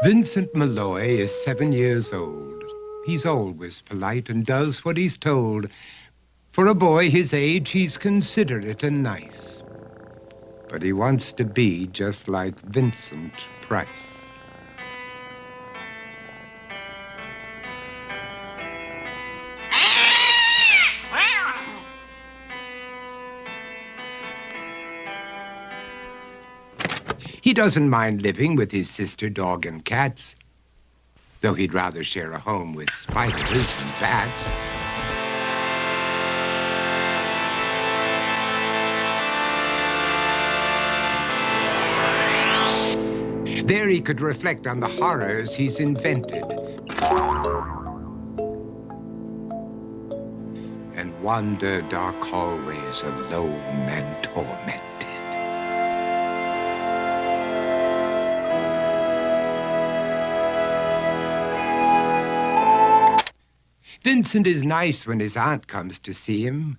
Vincent Malloy is 7 years old. He's always polite and does what he's told. For a boy his age, he's considerate and nice. But he wants to be just like Vincent Price. He doesn't mind living with his sister, dog, and cats, though he'd rather share a home with spiders and bats. There he could reflect on the horrors he's invented and wander dark hallways alone and tormented. Vincent is nice when his aunt comes to see him,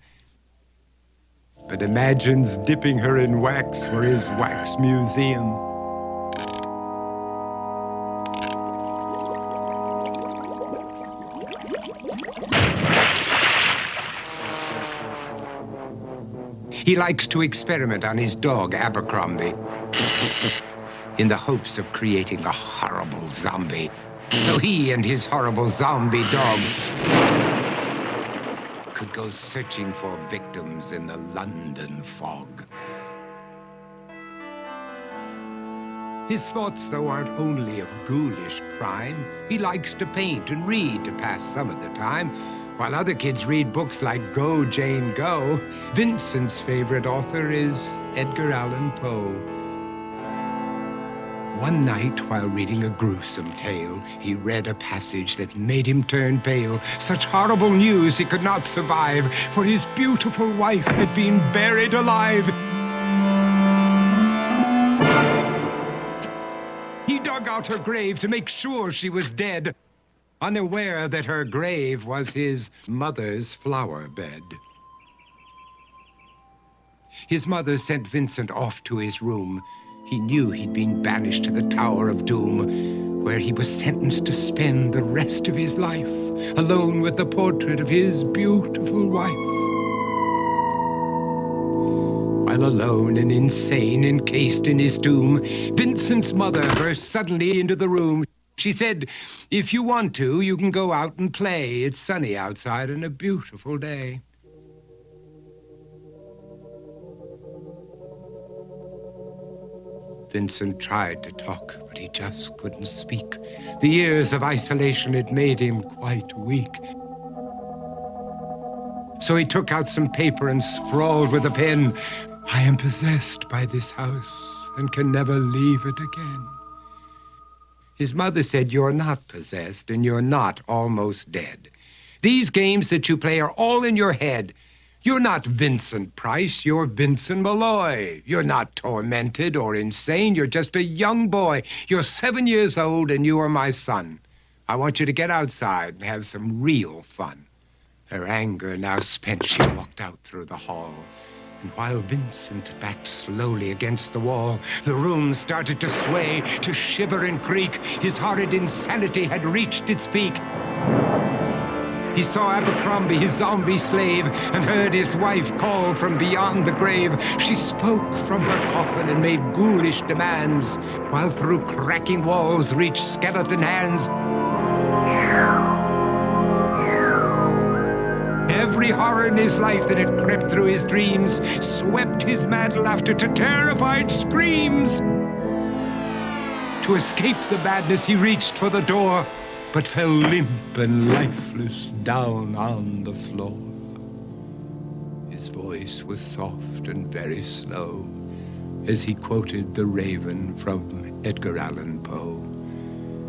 but imagines dipping her in wax for his wax museum. He likes to experiment on his dog, Abercrombie, in the hopes of creating a horrible zombie. So he and his horrible zombie dog could go searching for victims in the London fog. His thoughts, though, aren't only of ghoulish crime. He likes to paint and read to pass some of the time. While other kids read books like Go, Jane, Go, Vincent's favorite author is Edgar Allan Poe. One night, while reading a gruesome tale, he read a passage that made him turn pale. Such horrible news he could not survive, for his beautiful wife had been buried alive. He dug out her grave to make sure she was dead, unaware that her grave was his mother's flower bed. His mother sent Vincent off to his room. He knew he'd been banished to the Tower of Doom, where he was sentenced to spend the rest of his life alone with the portrait of his beautiful wife. While alone and insane, encased in his tomb, Vincent's mother burst suddenly into the room. She said, "If you want to, you can go out and play. It's sunny outside and a beautiful day." Vincent tried to talk, but he just couldn't speak. The years of isolation had made him quite weak. So he took out some paper and scrawled with a pen, "I am possessed by this house and can never leave it again." His mother said, "You're not possessed and you're not almost dead. These games that you play are all in your head. You're not Vincent Price, you're Vincent Malloy. You're not tormented or insane, you're just a young boy. You're 7 years old and you are my son. I want you to get outside and have some real fun." Her anger now spent, she walked out through the hall. And while Vincent backed slowly against the wall, the room started to sway, to shiver and creak. His horrid insanity had reached its peak. He saw Abercrombie, his zombie slave, and heard his wife call from beyond the grave. She spoke from her coffin and made ghoulish demands, while through cracking walls reached skeleton hands. Every horror in his life that had crept through his dreams swept his mad laughter to terrified screams. To escape the madness, he reached for the door, but fell limp and lifeless down on the floor. His voice was soft and very slow as he quoted The Raven from Edgar Allan Poe.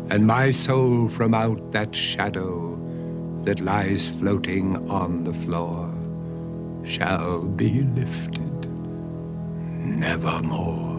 "And my soul from out that shadow that lies floating on the floor shall be lifted nevermore."